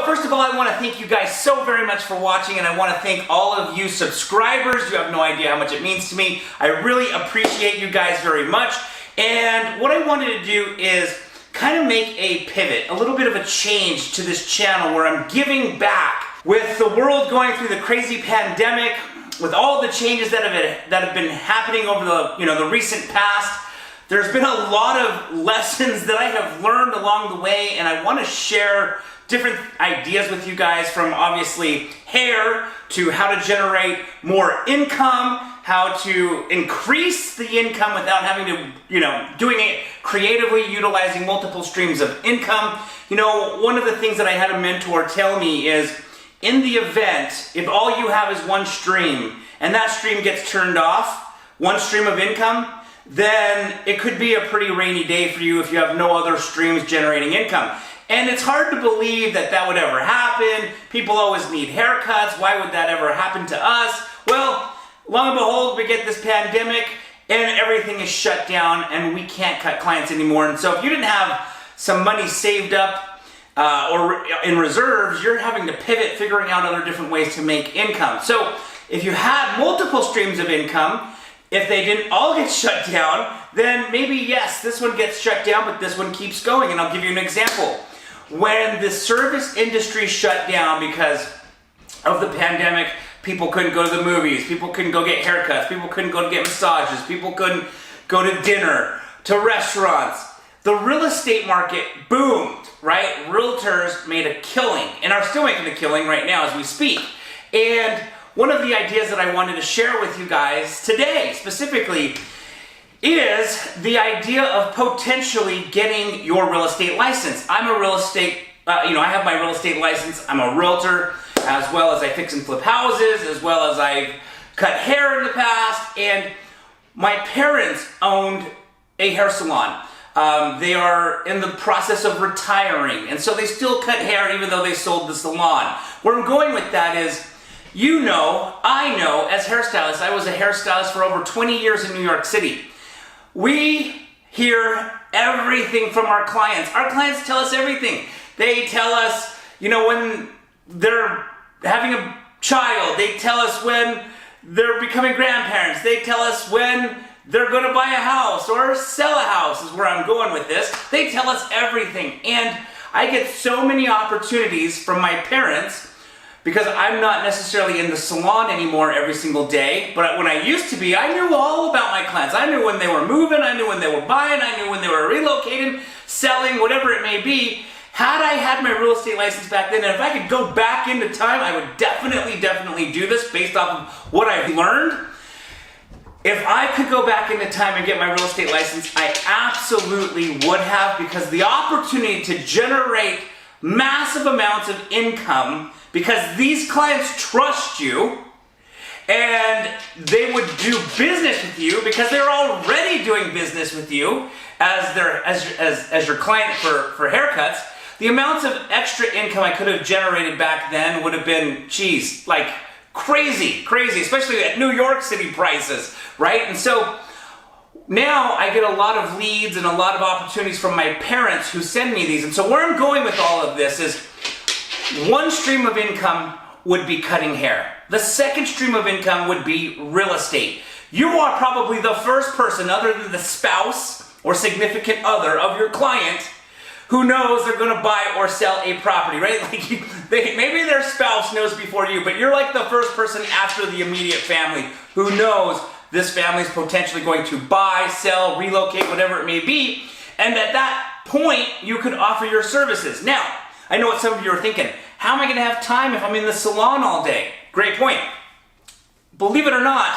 first of all, I want to thank you guys so very much for watching, and I want to thank all of you subscribers. You have no idea how much it means to me. I really appreciate you guys very much. And what I wanted to do is kind of make a pivot, a little bit of a change to this channel where I'm giving back. With the world going through the crazy pandemic, with all the changes that have been happening over the recent past, there's been a lot of lessons that I have learned along the way, and I want to share different ideas with you guys, from obviously hair to how to generate more income, how to increase the income without having to, doing it creatively, utilizing multiple streams of income. One of the things that I had a mentor tell me is, in the event, if all you have is one stream and that stream gets turned off, one stream of income, then it could be a pretty rainy day for you if you have no other streams generating income. And it's hard to believe that that would ever happen. People always need haircuts. Why would that ever happen to us? Well, lo and behold, we get this pandemic and everything is shut down and we can't cut clients anymore. And so if you didn't have some money saved up or in reserves, you're having to pivot, figuring out other different ways to make income. So if you had multiple streams of income, if they didn't all get shut down, then maybe yes, this one gets shut down, but this one keeps going. And I'll give you an example. When the service industry shut down because of the pandemic, people couldn't go to the movies, people couldn't go get haircuts, people couldn't go to get massages, people couldn't go to dinner, to restaurants. The real estate market boomed, right? Realtors made a killing and are still making a killing right now as we speak. And one of the ideas that I wanted to share with you guys today specifically is the idea of potentially getting your real estate license. I'm a real estate, I have my real estate license. I'm a realtor, as well as I fix and flip houses, as well as I've cut hair in the past, and my parents owned a hair salon. They are in the process of retiring, and so they still cut hair even though they sold the salon. Where I'm going with that is, I know, as hairstylists, I was a hairstylist for over 20 years in New York City. We hear everything from our clients. Our clients tell us everything. They tell us, when they're having a child. They tell us when they're becoming grandparents. They tell us when they're going to buy a house or sell a house, is where I'm going with this. They tell us everything. And I get so many opportunities from my parents, because I'm not necessarily in the salon anymore every single day, but when I used to be, I knew all about my clients. I knew when they were moving, I knew when they were buying, I knew when they were relocating, selling, whatever it may be. Had I had my real estate license back then, and if I could go back into time, I would definitely do this based off of what I've learned. If I could go back into time and get my real estate license, I absolutely would have, because the opportunity to generate massive amounts of income, because these clients trust you and they would do business with you because they're already doing business with you as your client for haircuts. The amounts of extra income I could have generated back then would have been, like crazy, especially at New York City prices, right? And so now I get a lot of leads and a lot of opportunities from my parents who send me these. And so where I'm going with all of this is, one stream of income would be cutting hair. The second stream of income would be real estate. You are probably the first person, other than the spouse or significant other of your client, who knows they're going to buy or sell a property, right? Maybe their spouse knows before you, but you're like the first person after the immediate family who knows this family is potentially going to buy, sell, relocate, whatever it may be. And at that point, you could offer your services. Now, I know what some of you are thinking. How am I going to have time if I'm in the salon all day? Great point. Believe it or not,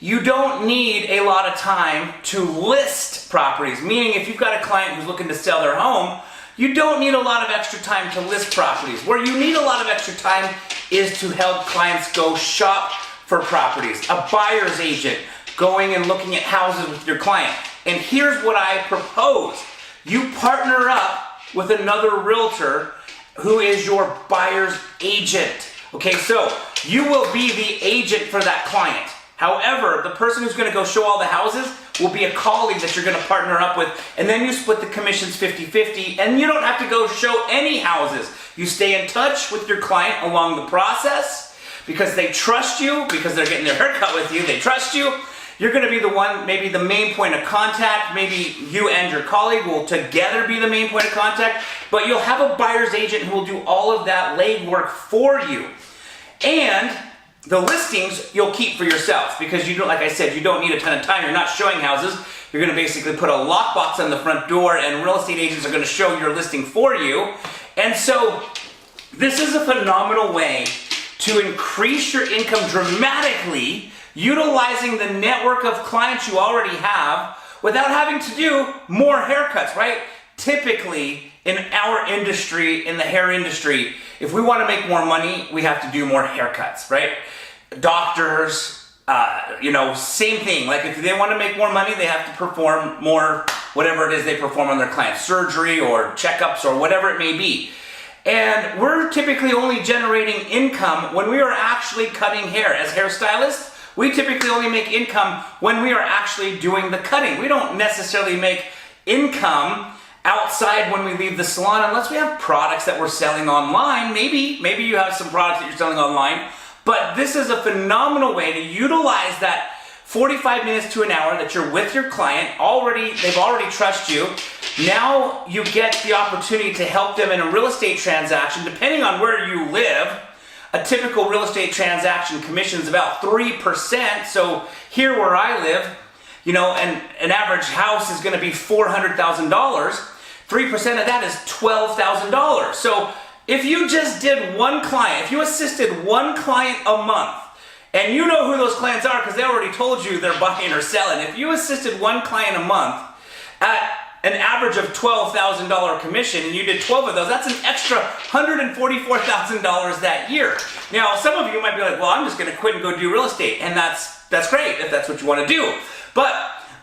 you don't need a lot of time to list properties. Meaning, if you've got a client who's looking to sell their home, you don't need a lot of extra time to list properties. Where you need a lot of extra time is to help clients go shop for properties. A buyer's agent going and looking at houses with your client. And here's what I propose. You partner up with another realtor who is your buyer's agent. Okay, so you will be the agent for that client. However, the person who's going to go show all the houses will be a colleague that you're going to partner up with, and then you split the commissions 50-50, and you don't have to go show any houses. You stay in touch with your client along the process because they trust you, because they're getting their haircut with you, they trust you. You're going to be the one, maybe the main point of contact. Maybe you and your colleague will together be the main point of contact, but you'll have a buyer's agent who will do all of that legwork for you. And the listings you'll keep for yourself because you don't, like I said, you don't need a ton of time. You're not showing houses. You're going to basically put a lockbox on the front door, and real estate agents are going to show your listing for you. And so this is a phenomenal way to increase your income dramatically, utilizing the network of clients you already have without having to do more haircuts, right? Typically, in our industry, in the hair industry, if we want to make more money, we have to do more haircuts, right? Doctors, same thing. Like if they want to make more money, they have to perform more, whatever it is they perform on their clients, surgery or checkups or whatever it may be. And we're typically only generating income when we are actually cutting hair. As hairstylists, we typically only make income when we are actually doing the cutting. We don't necessarily make income outside when we leave the salon unless we have products that we're selling online. Maybe you have some products that you're selling online, but this is a phenomenal way to utilize that 45 minutes to an hour that you're with your client. They've already trust you. Now you get the opportunity to help them in a real estate transaction. Depending on where you live, a typical real estate transaction commission is about 3%. So here where I live, and an average house is going to be $400,000. 3% of that is $12,000. So if you just did one client, if you assisted one client a month, and you know who those clients are because they already told you they're buying or selling. If you assisted one client a month at an average of $12,000 commission and you did 12 of those, that's an extra $144,000 that year. Now, some of you might be like, well, I'm just going to quit and go do real estate. And that's great if that's what you want to do. But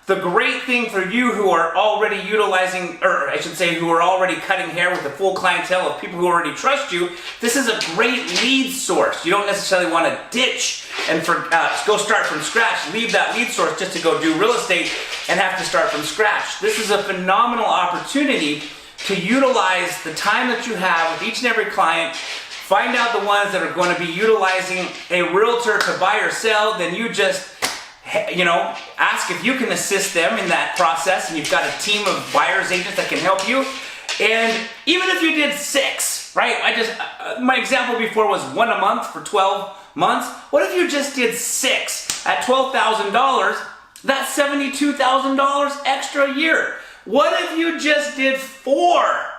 the great thing for you who are already utilizing, or I should say who are already cutting hair with a full clientele of people who already trust you, this is a great lead source. You don't necessarily want to ditch and go start from scratch, leave that lead source just to go do real estate and have to start from scratch. This is a phenomenal opportunity to utilize the time that you have with each and every client. Find out the ones that are going to be utilizing a realtor to buy or sell, then you just ask if you can assist them in that process, and you've got a team of buyers agents that can help you. And even if you did 6, right? My example before was 1 a month for 12 months. What if you just did 6 at $12,000? That's $72,000 extra a year. What if you just did 4?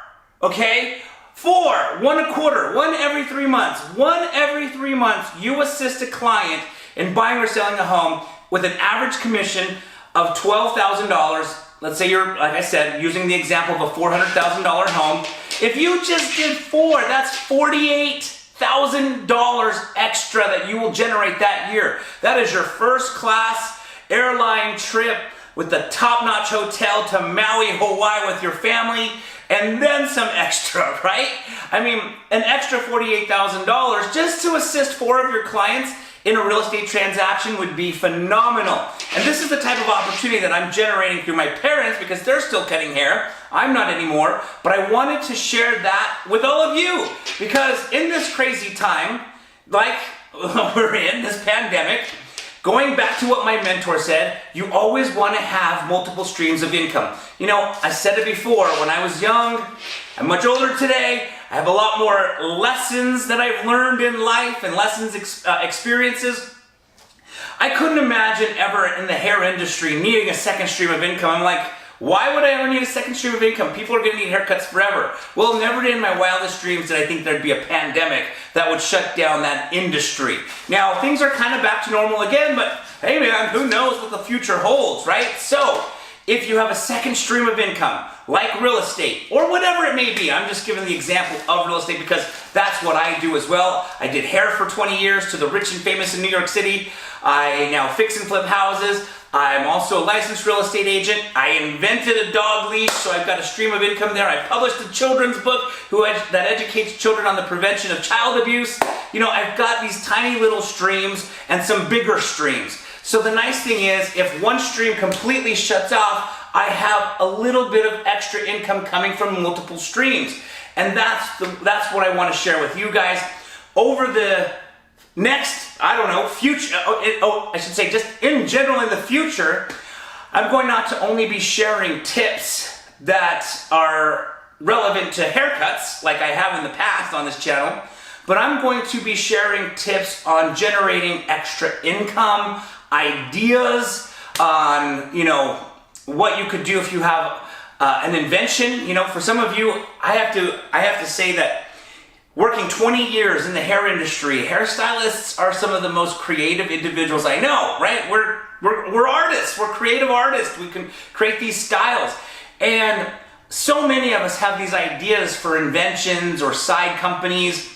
Okay? 4, 1 a quarter, 1 every 3 months. 1 every 3 months, you assist a client in buying or selling a home with an average commission of $12,000. Let's say you're, like I said, using the example of a $400,000 home. If you just did 4, that's $48,000 extra that you will generate that year. That is your first class airline trip with the top-notch hotel to Maui, Hawaii with your family, and then some extra, right? I mean, an extra $48,000 just to assist 4 of your clients in a real estate transaction would be phenomenal. And this is the type of opportunity that I'm generating through my parents because they're still cutting hair. I'm not anymore, but I wanted to share that with all of you because in this crazy time, like we're in, this pandemic, going back to what my mentor said, you always want to have multiple streams of income. I said it before, when I was young, I'm much older today, I have a lot more lessons that I've learned in life and experiences. I couldn't imagine ever in the hair industry needing a second stream of income. I'm like, why would I ever need a second stream of income? People are going to need haircuts forever. Well, never in my wildest dreams did I think there'd be a pandemic that would shut down that industry. Now, things are kind of back to normal again, but hey man, who knows what the future holds, right? So, if you have a second stream of income, like real estate, or whatever it may be, I'm just giving the example of real estate because that's what I do as well. I did hair for 20 years to the rich and famous in New York City. I now fix and flip houses. I'm also a licensed real estate agent. I invented a dog leash, so I've got a stream of income there. I published a children's book that educates children on the prevention of child abuse. I've got these tiny little streams and some bigger streams. So the nice thing is, if one stream completely shuts off, I have a little bit of extra income coming from multiple streams. And that's what I want to share with you guys over the next, I don't know, future, I should say just in general in the future. I'm going not to only be sharing tips that are relevant to haircuts like I have in the past on this channel, but I'm going to be sharing tips on generating extra income, ideas on, what you could do if you have an invention. For some of you, I have to say that working 20 years in the hair industry, hairstylists are some of the most creative individuals I know, right? We're artists, we're creative artists. We can create these styles. And so many of us have these ideas for inventions or side companies,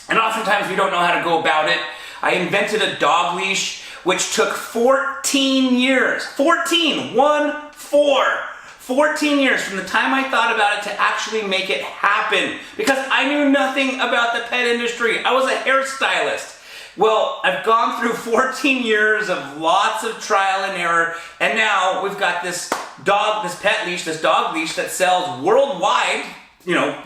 and oftentimes we don't know how to go about it. I invented a dog leash, which took 14 years. 14 years from the time I thought about it to actually make it happen, because I knew nothing about the pet industry. I was a hairstylist. Well, I've gone through 14 years of lots of trial and error, and now we've got this dog leash that sells worldwide.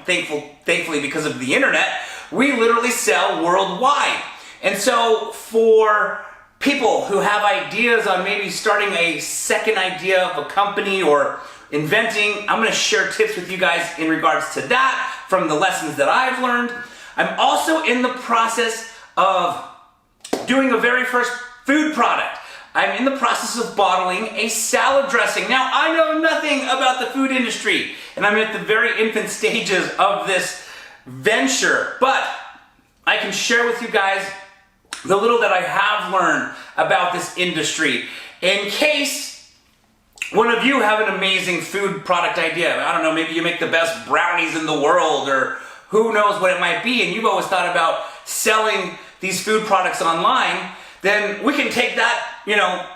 Thankfully because of the internet, we literally sell worldwide. And so for people who have ideas on maybe starting a second idea of a company or inventing, I'm going to share tips with you guys in regards to that from the lessons that I've learned. I'm also in the process of doing a very first food product. I'm in the process of bottling a salad dressing. Now, I know nothing about the food industry, and I'm at the very infant stages of this venture, but I can share with you guys the little that I have learned about this industry in case one of you have an amazing food product idea. I don't know, maybe you make the best brownies in the world, or who knows what it might be, and you've always thought about selling these food products online. Then we can take that,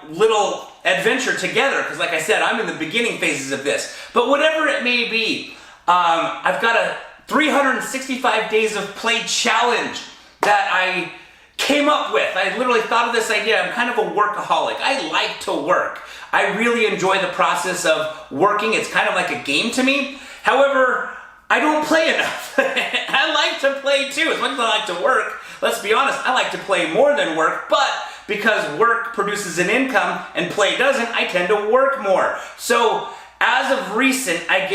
little adventure together, because like I said, I'm in the beginning phases of this. But whatever it may be, I've got a 365 days of play challenge that I came up with. I literally thought of this idea. I'm kind of a workaholic. I like to work. I really enjoy the process of working. It's kind of like a game to me. However, I don't play enough. I like to play too. As much as I like to work, let's be honest, I like to play more than work, but because work produces an income and play doesn't, I tend to work more. So as of recent, I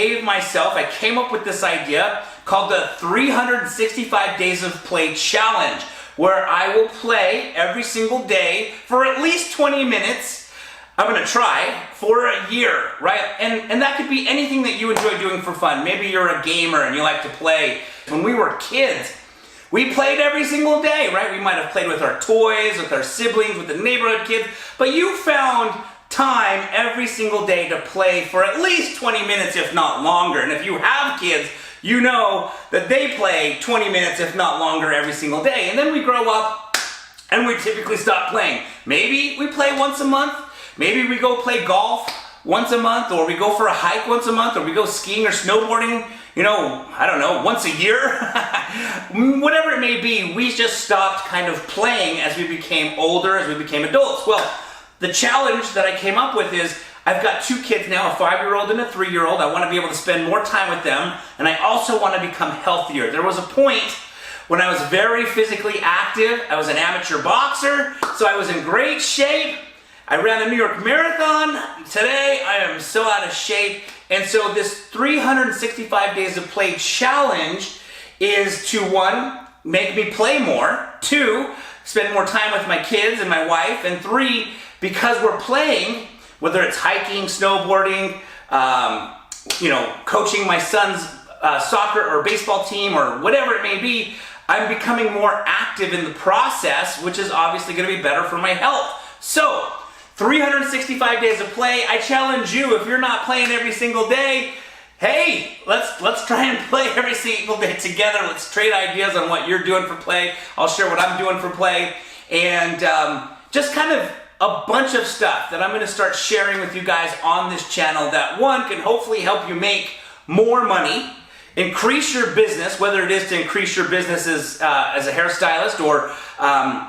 came up with this idea called the 365 Days of Play Challenge, where I will play every single day for at least 20 minutes. I'm going to try for a year, right? And that could be anything that you enjoy doing for fun. Maybe you're a gamer and you like to play. When we were kids, we played every single day, right? We might have played with our toys, with our siblings, with the neighborhood kids, but you found time every single day to play for at least 20 minutes, if not longer. And if you have kids, you know that they play 20 minutes, if not longer, every single day. And then we grow up and we typically stop playing. Maybe we play once a month. Maybe we go play golf once a month, or we go for a hike once a month, or we go skiing or snowboarding, I don't know, once a year. Whatever it may be, we just stopped kind of playing as we became older, as we became adults. Well, the challenge that I came up with is I've got two kids now, a 5-year-old and a 3-year-old. I want to be able to spend more time with them, and I also want to become healthier. There was a point when I was very physically active. I was an amateur boxer, so I was in great shape. I ran the New York Marathon. Today, I am so out of shape. And so this 365 Days of Play challenge is to, 1, make me play more, 2, spend more time with my kids and my wife, and 3, because we're playing, whether it's hiking, snowboarding, coaching my son's soccer or baseball team or whatever it may be, I'm becoming more active in the process, which is obviously going to be better for my health. So, 365 days of play. I challenge you, if you're not playing every single day, hey, let's try and play every single day together. Let's trade ideas on what you're doing for play. I'll share what I'm doing for play. And just kind of a bunch of stuff that I'm going to start sharing with you guys on this channel that, 1, can hopefully help you make more money increase your business, whether it is to increase your business as a hairstylist or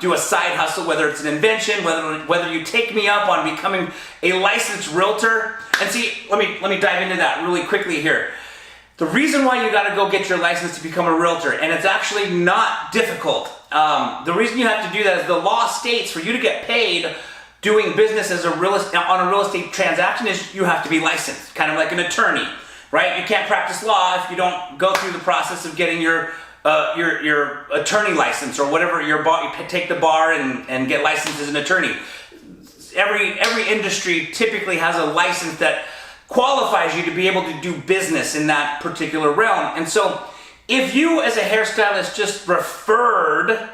do a side hustle, whether it's an invention, whether you take me up on becoming a licensed realtor. And see, let me dive into that really quickly here. The reason why you got to go get your license to become a realtor, and it's actually not difficult. The reason you have to do that is the law states for you to get paid doing business as on a real estate transaction is you have to be licensed, kind of like an attorney, right? You can't practice law if you don't go through the process of getting your attorney license or whatever. You take the bar and get licensed as an attorney. Every industry typically has a license that qualifies you to be able to do business in that particular realm. And so if you as a hairstylist just referred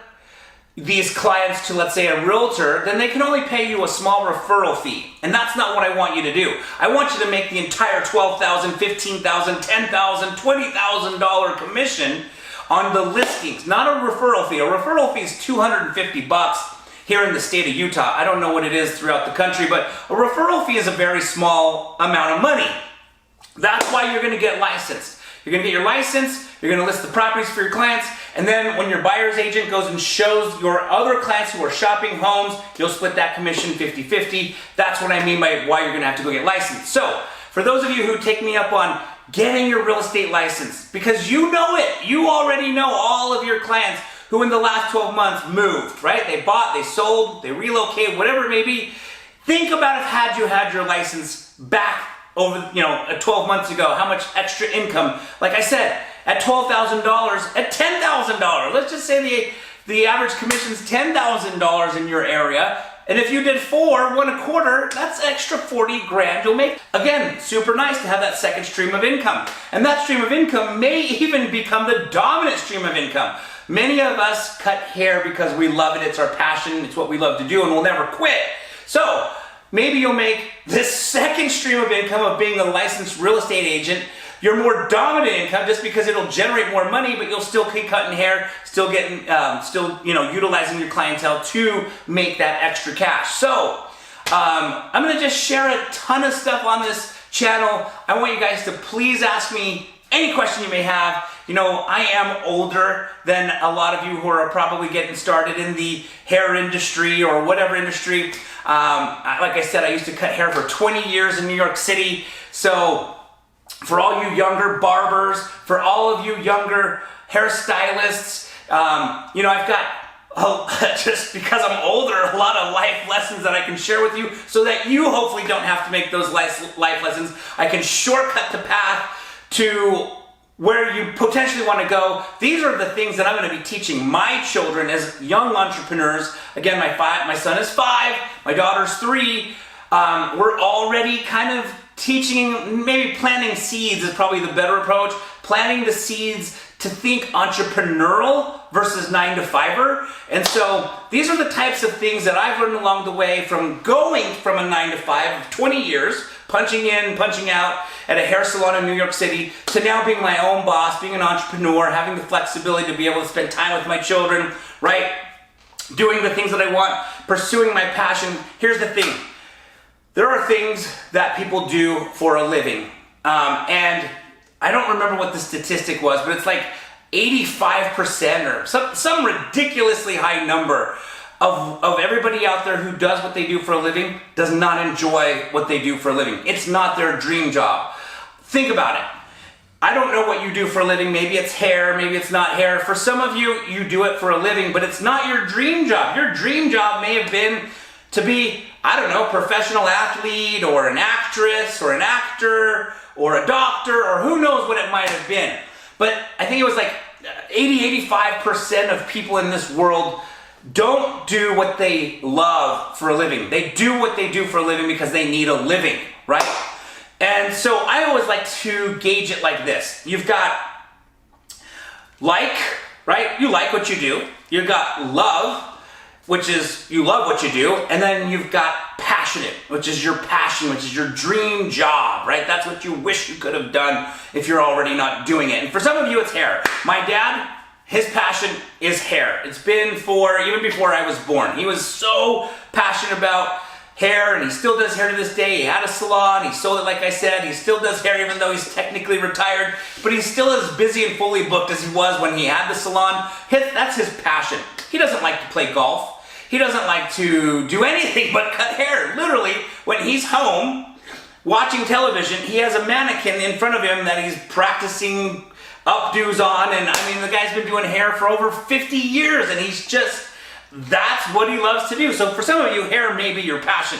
these clients to, let's say, a realtor, then they can only pay you a small referral fee. And that's not what I want you to do. I want you to make the entire $12,000, $15,000, $10,000, $20,000 commission on the listings, not a referral fee. A referral fee is $250 here in the state of Utah. I don't know what it is throughout the country, but a referral fee is a very small amount of money. That's why you're going to get licensed. You're going to get your license, you're going to list the properties for your clients, and then when your buyer's agent goes and shows your other clients who are shopping homes, you'll split that commission 50-50. That's what I mean by why you're going to have to go get licensed. So, for those of you who take me up on getting your real estate license, because you know it, you already know all of your clients who in the last 12 months moved, right? They bought, they sold, they relocated, whatever it may be. Think about if had you had your license back over, 12 months ago, how much extra income, like I said, at $12,000, at $10,000, let's just say the average commission is $10,000 in your area, and if you did 1.25, that's extra 40 grand you'll make. Again, super nice to have that second stream of income, and that stream of income may even become the dominant stream of income. Many of us cut hair because we love it, it's our passion, it's what we love to do, and we'll never quit. So, maybe you'll make this second stream of income of being a licensed real estate agent your more dominant income, just because it'll generate more money, but you'll still keep cutting hair, still getting, utilizing your clientele to make that extra cash. So, I'm gonna just share a ton of stuff on this channel. I want you guys to please ask me any question you may have. I am older than a lot of you who are probably getting started in the hair industry or whatever industry. Like I said, I used to cut hair for 20 years in New York City. So for all you younger barbers, for all of you younger hairstylists, I've got, just because I'm older, a lot of life lessons that I can share with you so that you hopefully don't have to make those life lessons. I can shortcut the path to where you potentially want to go. These are the things that I'm going to be teaching my children as young entrepreneurs. Again, my son is 5, my daughter's 3. We're already kind of teaching, maybe planting seeds is probably the better approach. Planting the seeds to think entrepreneurial versus 9-to-5er. And so these are the types of things that I've learned along the way from going from a 9-to-5 of 20 years, punching in, punching out at a hair salon in New York City, to now being my own boss, being an entrepreneur, having the flexibility to be able to spend time with my children, right? Doing the things that I want, pursuing my passion. Here's the thing. There are things that people do for a living. And I don't remember what the statistic was, but it's like 85% or some ridiculously high number of everybody out there who does what they do for a living does not enjoy what they do for a living. It's not their dream job. Think about it. I don't know what you do for a living. Maybe it's hair, maybe it's not hair. For some of you, you do it for a living, but it's not your dream job. Your dream job may have been to be, professional athlete or an actress or an actor or a doctor or who knows what it might have been. But I think it was like 85% of people in this world don't do what they love for a living. They do what they do for a living because they need a living, right? And so I always like to gauge it like this. You've got right? You like what you do. You've got love, which is you love what you do. And then you've got passionate, which is your passion, which is your dream job, right? That's what you wish you could have done if you're already not doing it. And for some of you, it's hair. My dad, his passion is hair. It's been even before I was born. He was so passionate about hair, and he still does hair to this day. He had a salon, he sold it like I said, he still does hair even though he's technically retired, but he's still as busy and fully booked as he was when he had the salon. That's his passion. He doesn't like to play golf. He doesn't like to do anything but cut hair. Literally, when he's home watching television, he has a mannequin in front of him that he's practicing updos on, and I mean, the guy's been doing hair for over 50 years, and that's what he loves to do. So for some of you, hair may be your passion.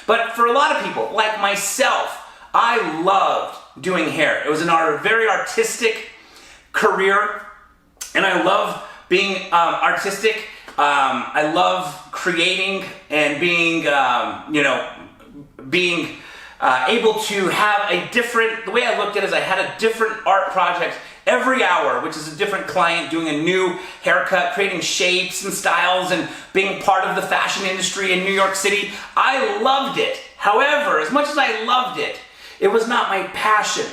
But for a lot of people, like myself, I loved doing hair. It was a very artistic career, and I love being artistic. I love creating and being, being able to have the way I looked at it is I had a different art project every hour, which is a different client doing a new haircut, creating shapes and styles, and being part of the fashion industry in New York City. I loved it. However, as much as I loved it, it was not my passion.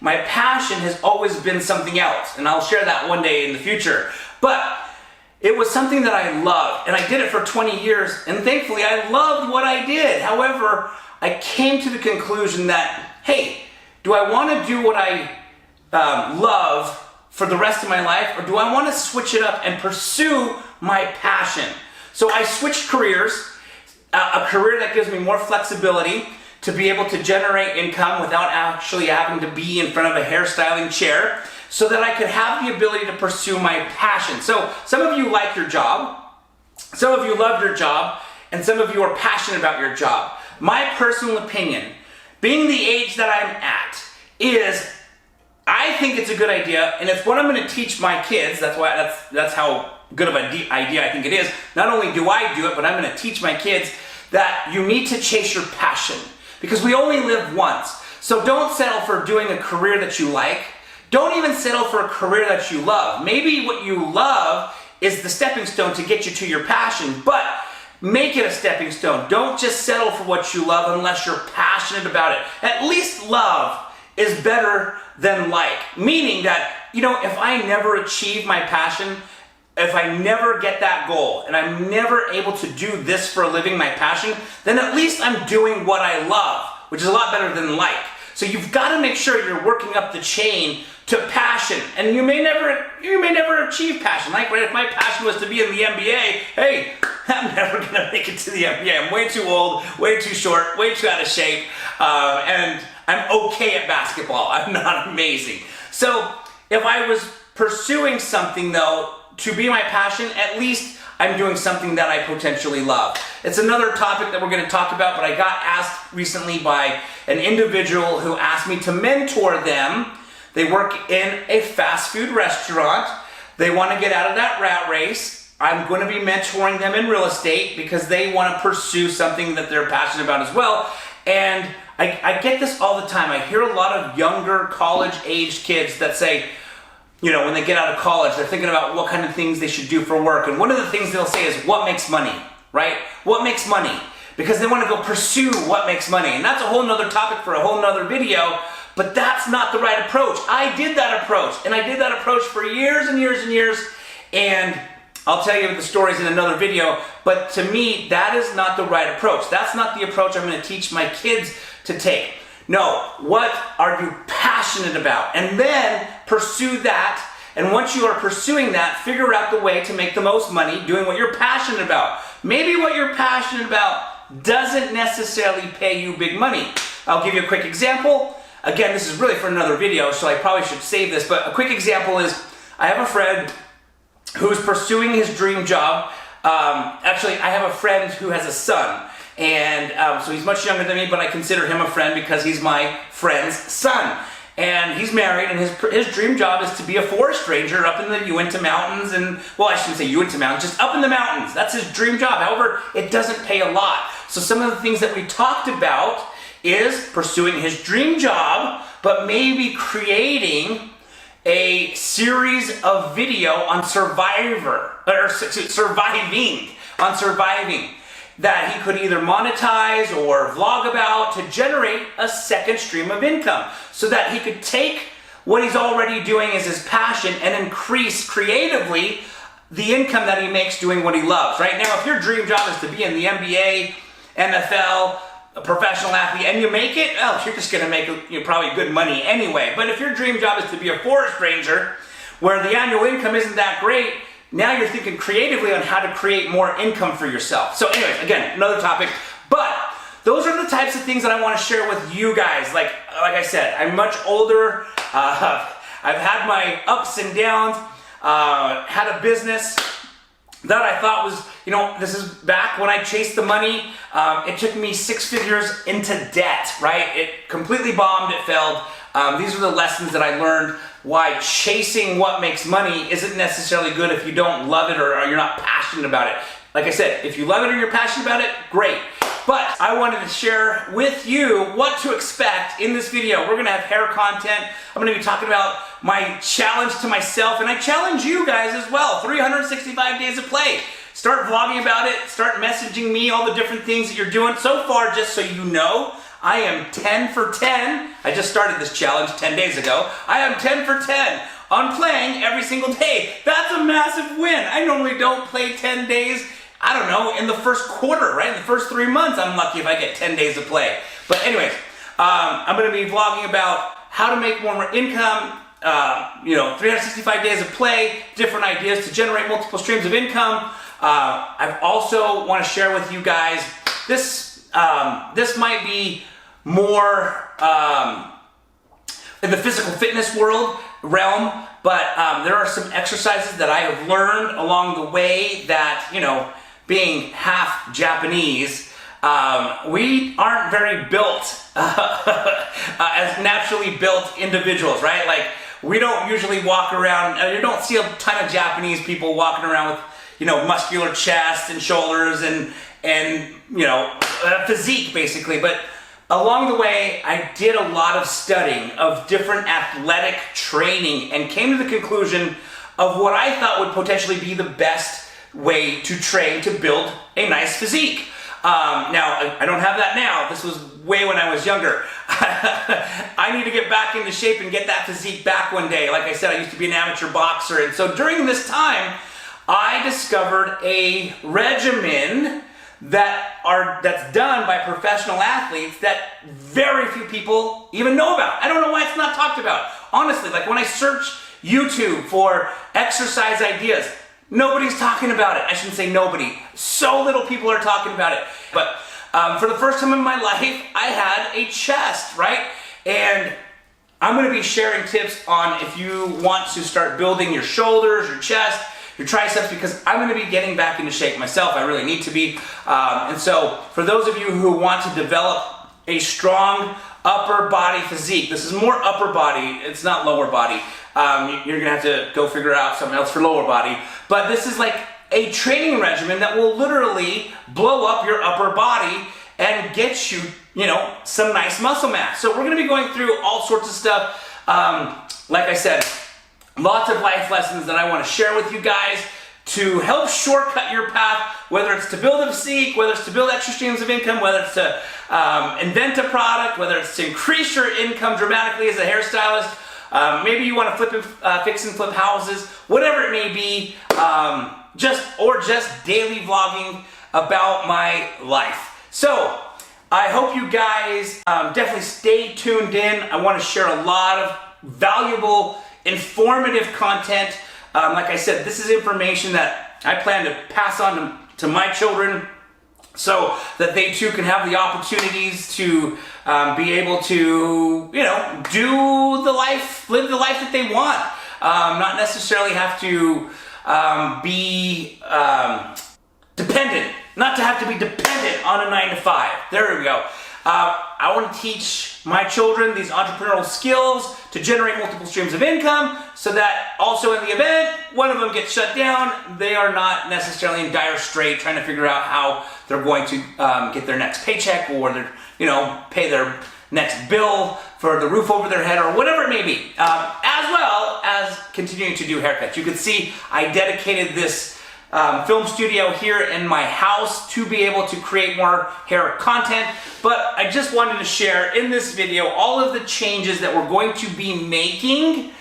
My passion has always been something else, and I'll share that one day in the future. But it was something that I loved, and I did it for 20 years, and thankfully I loved what I did. However, I came to the conclusion that, hey, do I want to do what I love for the rest of my life, or do I want to switch it up and pursue my passion? So I switched careers, a career that gives me more flexibility to be able to generate income without actually having to be in front of a hairstyling chair, so that I could have the ability to pursue my passion. So some of you like your job, some of you love your job, and some of you are passionate about your job. My personal opinion, being the age that I'm at, is I think it's a good idea, and it's what I'm going to teach my kids. That's how good of an idea I think it is. Not only do I do it, but I'm going to teach my kids that you need to chase your passion, because we only live once. So don't settle for doing a career that you like. Don't even settle for a career that you love. Maybe what you love is the stepping stone to get you to your passion, but make it a stepping stone. Don't just settle for what you love unless you're passionate about it. At least love is better than like. Meaning that, if I never achieve my passion, if I never get that goal, and I'm never able to do this for a living, my passion, then at least I'm doing what I love, which is a lot better than like. So you've got to make sure you're working up the chain to passion, and you may never achieve passion. Like, right, if my passion was to be in the NBA, hey, I'm never gonna make it to the NBA. I'm way too old, way too short, way too out of shape, and I'm okay at basketball. I'm not amazing. So if I was pursuing something though to be my passion, at least I'm doing something that I potentially love. It's another topic that we're going to talk about, but I got asked recently by an individual who asked me to mentor them. They work in a fast food restaurant. They want to get out of that rat race. I'm going to be mentoring them in real estate because they want to pursue something that they're passionate about as well. And I get this all the time. I hear a lot of younger college-aged kids that say, when they get out of college, they're thinking about what kind of things they should do for work. And one of the things they'll say is, what makes money, right? What makes money? Because they want to go pursue what makes money. And that's a whole nother topic for a whole nother video, but that's not the right approach. I did that approach, and I did that approach for years and years and years, and I'll tell you the stories in another video, but to me, that is not the right approach. That's not the approach I'm going to teach my kids to take. No, what are you passionate about? And then pursue that. And once you are pursuing that, figure out the way to make the most money doing what you're passionate about. Maybe what you're passionate about doesn't necessarily pay you big money. I'll give you a quick example. Again, this is really for another video, so I probably should save this, but a quick example is I have a friend who's pursuing his dream job. Actually, I have a friend who has a son. And so he's much younger than me, but I consider him a friend because he's my friend's son. And he's married, and his dream job is to be a forest ranger up in the Uinta Mountains, and, well, I shouldn't say Uinta Mountains, just up in the mountains. That's his dream job. However, it doesn't pay a lot. So some of the things that we talked about is pursuing his dream job, but maybe creating a series of video on surviving, that he could either monetize or vlog about to generate a second stream of income, so that he could take what he's already doing as his passion and increase creatively the income that he makes doing what he loves. Right now, if your dream job is to be in the NBA NFL, a professional athlete, and you make it, oh, you're just gonna make probably good money anyway. But if your dream job is to be a forest ranger, where the annual income isn't that great, now you're thinking creatively on how to create more income for yourself. So anyways, again, another topic, but those are the types of things that I want to share with you guys. Like I said, I'm much older. I've had my ups and downs, had a business that I thought was, this is back when I chased the money. It took me 6 figures into debt, right? It completely bombed, it failed. These are the lessons that I learned, why chasing what makes money isn't necessarily good if you don't love it or you're not passionate about it. Like I said, if you love it or you're passionate about it, great. But I wanted to share with you what to expect in this video. We're gonna have hair content. I'm gonna be talking about my challenge to myself, and I challenge you guys as well. 365 days of play. Start vlogging about it, start messaging me all the different things that you're doing. So far, just so you know, I am 10 for 10. I just started this challenge 10 days ago. I am 10 for 10 on playing every single day. That's a massive win. I normally don't play 10 days, I don't know, in the first quarter, right? In the first 3 months, I'm lucky if I get 10 days of play. But anyways, I'm gonna be vlogging about how to make more income, 365 days of play, different ideas to generate multiple streams of income. I also want to share with you guys, this might be more in the physical fitness realm, but there are some exercises that I have learned along the way that, being half Japanese, we aren't very built as naturally built individuals, right? Like, we don't usually walk around, you don't see a ton of Japanese people walking around with, muscular chest and shoulders and physique basically. But along the way, I did a lot of studying of different athletic training and came to the conclusion of what I thought would potentially be the best way to train to build a nice physique. Now, I don't have that now. This was way when I was younger. I need to get back into shape and get that physique back one day. Like I said, I used to be an amateur boxer. And so during this time, I discovered a regimen that's done by professional athletes that very few people even know about. I don't know why it's not talked about. Honestly, like when I search YouTube for exercise ideas, nobody's talking about it. I shouldn't say nobody. So little people are talking about it. But for the first time in my life, I had a chest, right? And I'm going to be sharing tips on if you want to start building your shoulders, your chest, your triceps, because I'm going to be getting back into shape myself. I really need to be. And so for those of you who want to develop a strong upper body physique, this is more upper body, it's not lower body. You're going to have to go figure out something else for lower body. But this is like a training regimen that will literally blow up your upper body and get you, some nice muscle mass. So we're going to be going through all sorts of stuff. Like I said, lots of life lessons that I want to share with you guys to help shortcut your path, whether it's to build a physique, whether it's to build extra streams of income, whether it's to invent a product, whether it's to increase your income dramatically as a hairstylist. Maybe you want to fix and flip houses, whatever it may be, just daily vlogging about my life. So I hope you guys definitely stay tuned in. I want to share a lot of valuable, informative content. Like I said, this is information that I plan to pass on to my children so that they too can have the opportunities to be able to, live the life that they want. Not necessarily have to be dependent, not to have to be dependent on a 9-to-5. There we go. I want to teach my children these entrepreneurial skills to generate multiple streams of income so that also in the event one of them gets shut down, they are not necessarily in dire strait trying to figure out how they're going to get their next paycheck or pay their next bill for the roof over their head or whatever it may be, as well as continuing to do haircuts. You can see I dedicated this film studio here in my house to be able to create more hair content, but I just wanted to share in this video all of the changes that we're going to be making,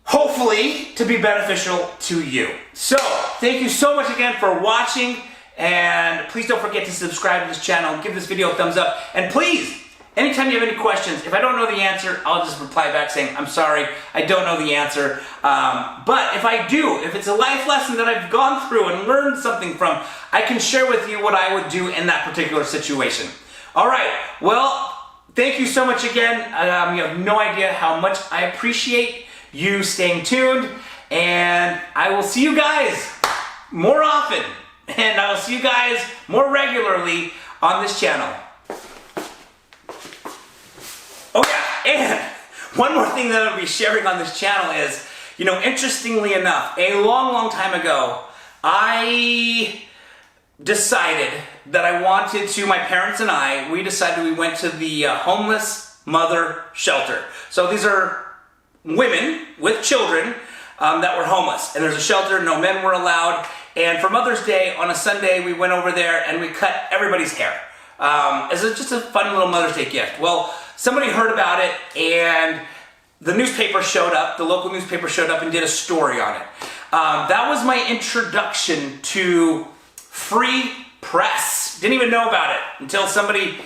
hopefully to be beneficial to you. So thank you so much again for watching, And please don't forget to subscribe to this channel, give this video a thumbs up, and please, anytime you have any questions, if I don't know the answer, I'll just reply back saying, I'm sorry, I don't know the answer. But if I do, if it's a life lesson that I've gone through and learned something from, I can share with you what I would do in that particular situation. All right, well, thank you so much again. You have no idea how much I appreciate you staying tuned, and I will see you guys more often, and I'll see you guys more regularly on this channel. Oh yeah, and one more thing that I'll be sharing on this channel is, you know, interestingly enough, a long time ago, I decided that I wanted to, my parents and I, we decided we went to the homeless mother shelter. So these are women with children that were homeless. And there's a shelter, no men were allowed. And for Mother's Day, on a Sunday, we went over there and we cut everybody's hair. As just a fun little Mother's Day gift. Well, somebody heard about it and the newspaper showed up, the local newspaper showed up and did a story on it. That was my introduction to free press. Didn't even know about it until somebody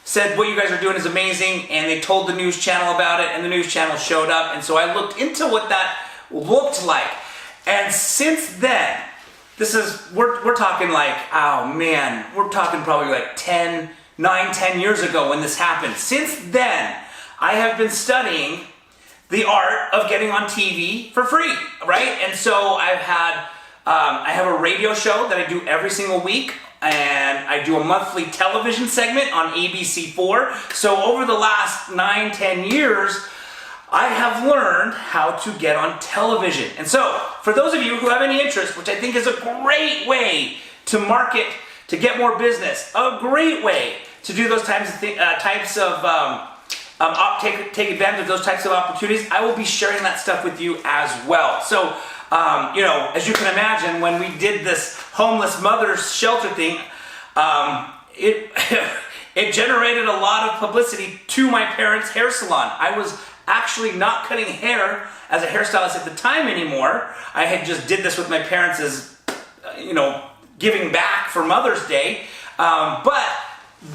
said what you guys are doing is amazing, and they told the news channel about it, and the news channel showed up, and so I looked into what that looked like. And since then, this is, we're talking like, oh man, we're talking probably like 10 years ago when this happened. Since then, I have been studying the art of getting on TV for free, right? And so I've had, I have a radio show that I do every single week, and I do a monthly television segment on ABC4. So over the last 9-10 years, I have learned how to get on television. And so, for those of you who have any interest, which I think is a great way to market, to get more business, a great way to do those take advantage of those types of opportunities, I will be sharing that stuff with you as well. So, you know, as you can imagine, when we did this homeless mother's shelter thing, it generated a lot of publicity to my parents' hair salon. I was actually not cutting hair as a hairstylist at the time anymore. I had just did this with my parents as, you know, giving back for Mother's Day. But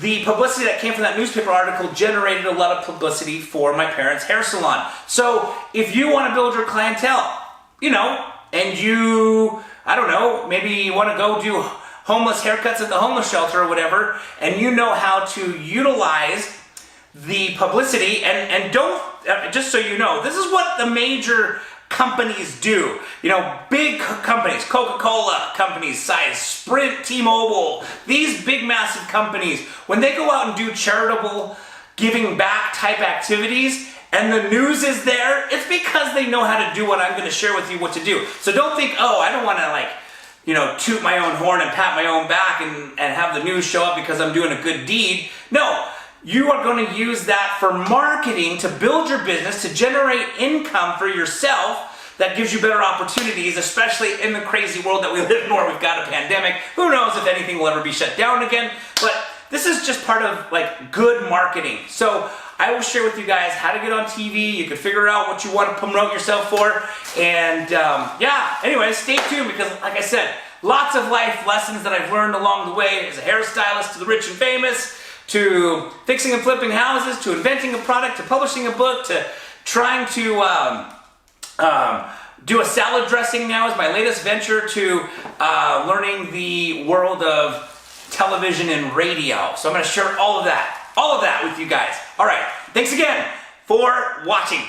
the publicity that came from that newspaper article generated a lot of publicity for my parents' hair salon. So if you want to build your clientele, you know, and you, I don't know, maybe you want to go do homeless haircuts at the homeless shelter or whatever, and you know how to utilize the publicity, and don't, just so you know, this is what the major companies do. You know, big companies, Coca-Cola companies, size, Sprint, T-Mobile, these big massive companies, when they go out and do charitable giving back type activities, and the news is there, it's because they know how to do what I'm going to share with you what to do. So don't think, oh, I don't want to, like, you know, toot my own horn and pat my own back and have the news show up because I'm doing a good deed. No. You are going to use that for marketing to build your business, to generate income for yourself that gives you better opportunities, especially in the crazy world that we live in where we've got a pandemic. Who knows if anything will ever be shut down again, but this is just part of like good marketing. So I will share with you guys how to get on TV. You can figure out what you want to promote yourself for. And yeah, anyways, stay tuned because like I said, lots of life lessons that I've learned along the way as a hairstylist to the rich and famous, to fixing and flipping houses, to inventing a product, to publishing a book, to trying to do a salad dressing now is my latest venture, to learning the world of television and radio. So I'm going to share all of that with you guys. All right, thanks again for watching.